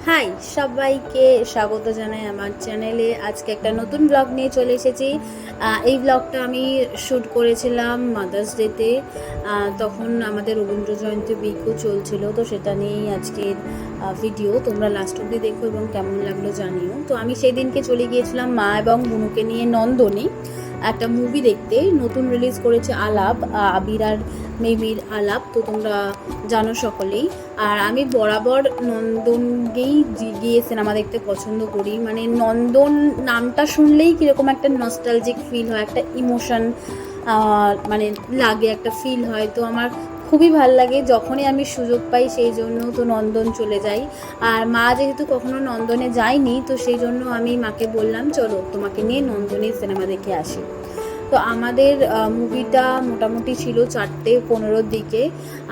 High, সবাইকে স্বাগত জানাই আমার চ্যানেলে। আজকে একটা নতুন ব্লগ নিয়ে চলে এসেছি। এই ব্লগটা আমি শ্যুট করেছিলাম মাদার্স ডেতে। তখন আমাদের রবীন্দ্র জয়ন্তী উইকও চলছিল, তো সেটা নিয়েই আজকের ভিডিও। তোমরা লাস্ট অবধি দেখো এবং কেমন লাগলো জানিও। তো আমি সেই দিনকে চলে গিয়েছিলাম মা এবং বুনুকে নিয়ে নন্দনে একটা মুভি দেখতে। নতুন রিলিজ করেছে আলাপ, আবির আর মেবির আলাপ, তো তোমরা জানো সকলেই। আর আমি বরাবর নন্দনকেই গিয়ে সিনেমা দেখতে পছন্দ করি। মানে নন্দন নামটা শুনলেই কীরকম একটা নস্টালজিক ফিল হয়, একটা ইমোশন মানে লাগে, একটা ফিল হয়। তো আমার খুবই ভাল লাগে, যখনই আমি সুযোগ পাই সেই জন্য তো নন্দন চলে যাই। আর মা যেহেতু কখনো নন্দনে যায়নি, তো সেই জন্য আমি মাকে বললাম চলো তোমাকে নিয়ে নন্দনে সিনেমা দেখে আসি। তো আমাদের মুভিটা মোটামুটি ছিল 4:15 দিকে।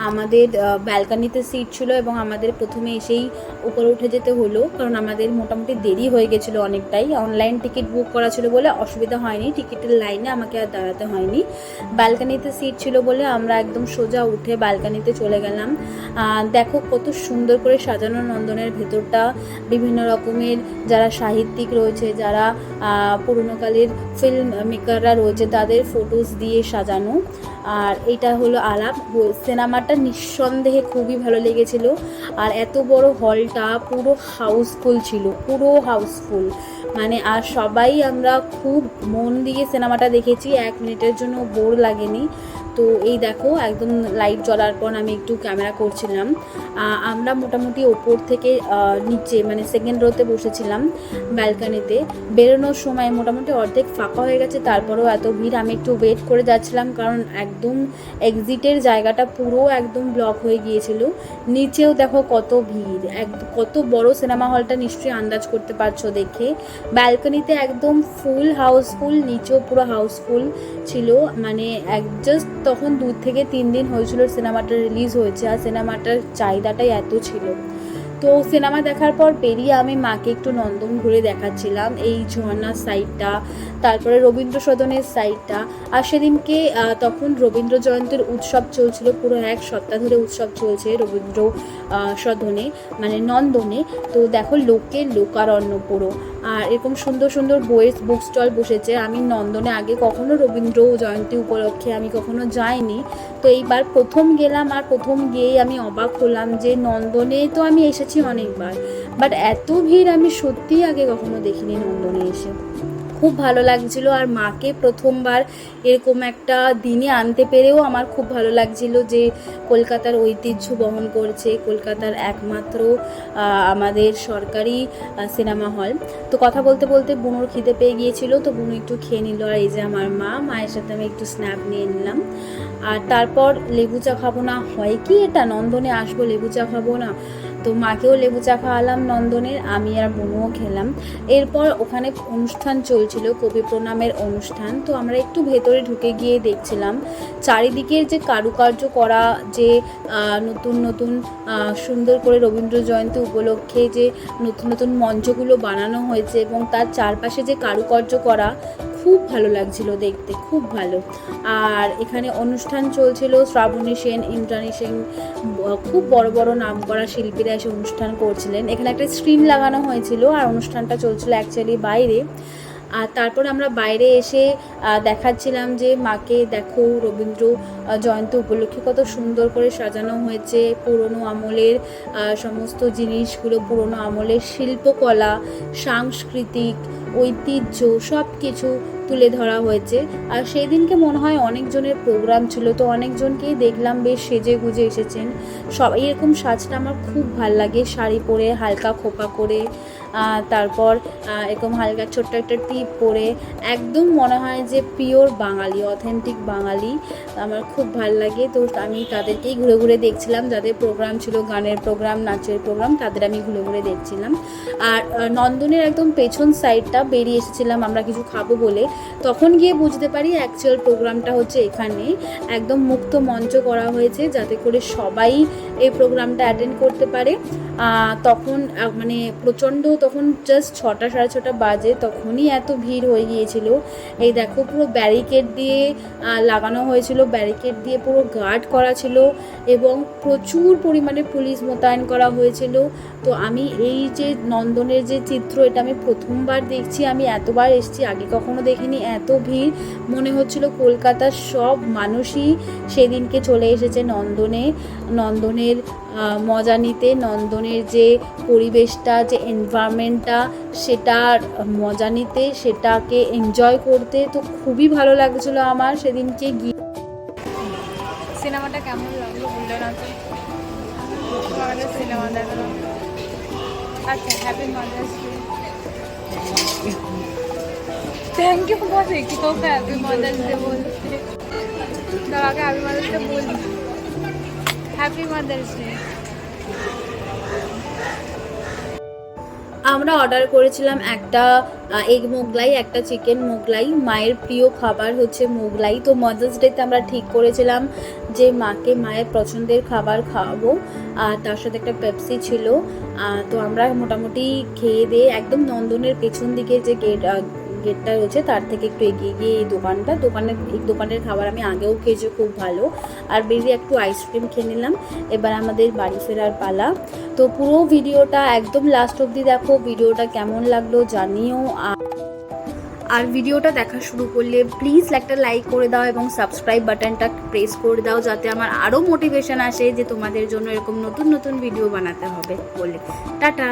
আমাদের ব্যালকানিতে সিট ছিল এবং আমাদের প্রথমে এসেই উপরে উঠে যেতে হলো, কারণ আমাদের মোটামুটি দেরি হয়ে গেছিলো অনেকটাই। অনলাইন টিকিট বুক করা ছিল বলে অসুবিধা হয়নি, টিকিটের লাইনে আমাকে আর দাঁড়াতে হয়নি। ব্যালকানিতে সিট ছিল বলে আমরা একদম সোজা উঠে ব্যালকানিতে চলে গেলাম। দেখো কত সুন্দর করে সাজানো নন্দনের ভেতরটা। বিভিন্ন রকমের যারা সাহিত্যিক রয়েছে, যারা পুরনোকালের ফিল্ম মেকাররা রয়েছে, তাদের ফটোস দিয়ে সাজানো। আর এটা হলো আলাপ। সিনেমাটা নিঃসন্দেহে খুবই ভালো লেগেছিল। আর এত বড় হলটা পুরো হাউসফুল ছিল, পুরো হাউসফুল। মানে আর সবাই আমরা খুব মন দিয়ে সিনেমাটা দেখেছি, 1 মিনিটের জন্য বোর লাগেনি। তো এই দেখো একদম লাইট জ্বলার পর আমি একটু ক্যামেরা করছিলাম। আমরা মোটামুটি ওপর থেকে নিচে মানে সেকেন্ড রোতে বসেছিলাম ব্যালকানিতে। বেরোনোর সময় মোটামুটি অর্ধেক ফাঁকা হয়ে গেছে, তারপরেও এত ভিড়। আমি একটু ওয়েট করে যাচ্ছিলাম, কারণ একদম এক্সিটের জায়গাটা পুরো একদম ব্লক হয়ে গিয়েছিল। নিচেও দেখো কত ভিড়, কত বড় সিনেমা হলটা নিশ্চয়ই আন্দাজ করতে পারছো দেখে। ব্যালকানিতে একদম ফুল হাউসফুল, নিচেও পুরো হাউসফুল ছিল। মানে জাস্ট তখন 2 থেকে 3 দিন হয়েছিল সিনেমাটা রিলিজ হয়েছে, আর সিনেমাটার চাহিদাটাই এত ছিল। তো সিনেমা দেখার পর বেরিয়ে আমি মাকে একটু নন্দন ঘুরে দেখাচ্ছিলাম, এই ঝর্ণার সাইডটা, তারপরে রবীন্দ্র সদনের সাইডটা। আর সেদিনকে তখন রবীন্দ্র জয়ন্তীর উৎসব চলছিল, পুরো 1 সপ্তাহ ধরে উৎসব চলছে রবীন্দ্র সদনে মানে নন্দনে। তো দেখো লোকের লোকারণ্য পুরো। আর এরকম সুন্দর সুন্দর বইয়ের বুক স্টল বসেছে। আমি নন্দনে আগে কখনো রবীন্দ্র জয়ন্তী উপলক্ষে আমি কখনো যাইনি, তো এইবার প্রথম গেলাম। আর প্রথম গিয়েই আমি অবাক হলাম যে নন্দনে তো আমি এসেছি অনেকবার, বাট এত ভিড় আমি সত্যিই আগে কখনো দেখিনি নন্দনে এসে। খুব ভালো লাগছিল। আর মাকে প্রথমবার এরকম একটা দিনে আনতে পেরেও আমার খুব ভালো লাগছিল, যে কলকাতার ঐতিহ্য বহন করছে, কলকাতার একমাত্র আমাদের সরকারি সিনেমা হল। তো কথা বলতে বলতে বুনুর খিদে পেয়ে গিয়েছিল, তো বুনু একটু খেয়ে নিল। আর এই যে আমার মায়ের সাথে আমি একটু স্ন্যাপ নিয়ে নিলাম। আর তারপর লেবু চা খাবো না, হয় কি এটা নন্দনে আসবো লেবু চা খাবো না, তো মাকেও লেবু চা খাওয়ালাম নন্দনের, আমি আর বুনুও খেলাম। এরপর ওখানে অনুষ্ঠান চলছিল, কবি প্রণামের অনুষ্ঠান। তো আমরা একটু ভেতরে ঢুকে গিয়ে দেখছিলাম চারিদিকের যে কারুকার্য করা, যে নতুন নতুন সুন্দর করে রবীন্দ্র জয়ন্তী উপলক্ষে যে নতুন নতুন মঞ্চগুলো বানানো হয়েছে এবং তার চারপাশে যে কারুকার্য করা, খুব ভালো লাগছিল দেখতে, খুব ভালো। আর এখানে অনুষ্ঠান চলছিল, শ্রাবণী সেন, ইন্দ্রাণী সেন, খুব বড় বড় নামকরা শিল্পীরা এসে অনুষ্ঠান করছিলেন। এখানে একটা স্ক্রিন লাগানো হয়েছিল, আর অনুষ্ঠানটা চলছিল অ্যাকচুয়ালি বাইরে। আর তারপর আমরা বাইরে এসে দেখাচ্ছিলাম যে মাকে দেখো রবীন্দ্র জয়ন্তী উপলক্ষে কত সুন্দর করে সাজানো হয়েছে। পুরনো আমলের সমস্ত জিনিসগুলো, পুরনো আমলের শিল্পকলা, সাংস্কৃতিক ঐতিহ্য সব কিছু তুলে ধরা হয়েছে। আর সেই দিনকে মনে হয় অনেকজনের প্রোগ্রাম ছিল, তো অনেকজনকেই দেখলাম বেশ সেজে গুজে এসেছেন। সব এরকম সাজটা আমার খুব ভাল লাগে, শাড়ি পরে হালকা খোপা করে, তারপর এরকম হালকা ছোট্ট একটা টিপ পরে, একদম মনে হয় যে পিওর বাঙালি, অথেন্টিক বাঙালি। আমার খুব ভাল লাগে। তো আমি তাদেরকেই ঘুরে ঘুরে দেখছিলাম, যাদের প্রোগ্রাম ছিল, গানের প্রোগ্রাম, নাচের প্রোগ্রাম, তাদের আমি ঘুরে ঘুরে দেখছিলাম। আর নন্দনের একদম পেছন সাইডটা বেরিয়ে এসেছিলাম আমরা কিছু খাবো বলে, তখন গিয়ে বুঝতে পারি অ্যাকচুয়াল প্রোগ্রামটা হচ্ছে এখানে। একদম মুক্ত মঞ্চ করা হয়েছে, যাতে করে সবাই এই প্রোগ্রামটা অ্যাটেন্ড করতে পারে। তখন মানে প্রচণ্ড, তখন জাস্ট 6টা সাড়ে 6টা বাজে, তখনই এত ভিড় হয়ে গিয়েছিল। এই দেখো পুরো ব্যারিকেড দিয়ে লাগানো হয়েছিল, ব্যারিকেড দিয়ে পুরো গার্ড করা ছিল এবং প্রচুর পরিমাণে পুলিশ মোতায়েন করা হয়েছিল। তো আমি এই যে নন্দনের যে চিত্র, এটা আমি প্রথমবার দেখছি। আমি এতবার এসেছি, আগে কখনো দেখিনি এত ভিড়। মনে হচ্ছিল কলকাতার সব মানুষই সেদিনকে চলে এসেছে নন্দনের মজা নিতে, নন্দনের যে পরিবেশটা, যে এনভায়রনমেন্টটা, সেটার মজা নিতে, সেটাকে এনজয় করতে। তো খুবই ভালো লাগছিলো আমার সেদিনকে গিয়ে। সিনেমাটা কেমন লাগলো বললে না তো? আমাদের সিনেমা দেখলাম। আচ্ছা, happy mother's day. Thank you বলে কি তোকে হ্যাপি মাদার্স ডে বলতে? দাদাকে হ্যাপি মাদার্স ডে বলি। Happy mother's day. আমরা অর্ডার করেছিলাম একটা এগ মোগলাই, একটা চিকেন মোগলাই। মায়ের প্রিয় খাবার হচ্ছে মোগলাই। তো মাদার্স ডেতে আমরা ঠিক করেছিলাম যে মাকে মায়ের পছন্দের খাবার খাওয়াবো, আর তার সাথে একটা পেপসি ছিল। তো আমরা মোটামুটি খেয়ে দিয়ে একদম নন্দনের পেছন দিকে যে গেটটা রয়েছে তার থেকে একটু এগিয়ে গিয়ে এই দোকানের খাবার আমি আগেও খেয়েছি, খুব ভালো। আর বেরিয়ে একটু আইসক্রিম খেয়ে নিলাম। এবার আমাদের বাড়ি ফেরার পালা। তো পুরো ভিডিওটা একদম লাস্ট অবধি দেখো, ভিডিওটা কেমন লাগলো জানিও। আর ভিডিওটা দেখা শুরু করলে প্লিজ একটা লাইক করে দাও এবং সাবস্ক্রাইব বাটনটা প্রেস করে দাও, যাতে আমার আরও মোটিভেশন আসে যে তোমাদের জন্য এরকম নতুন নতুন ভিডিও বানাতে হবে বলে। টাটা।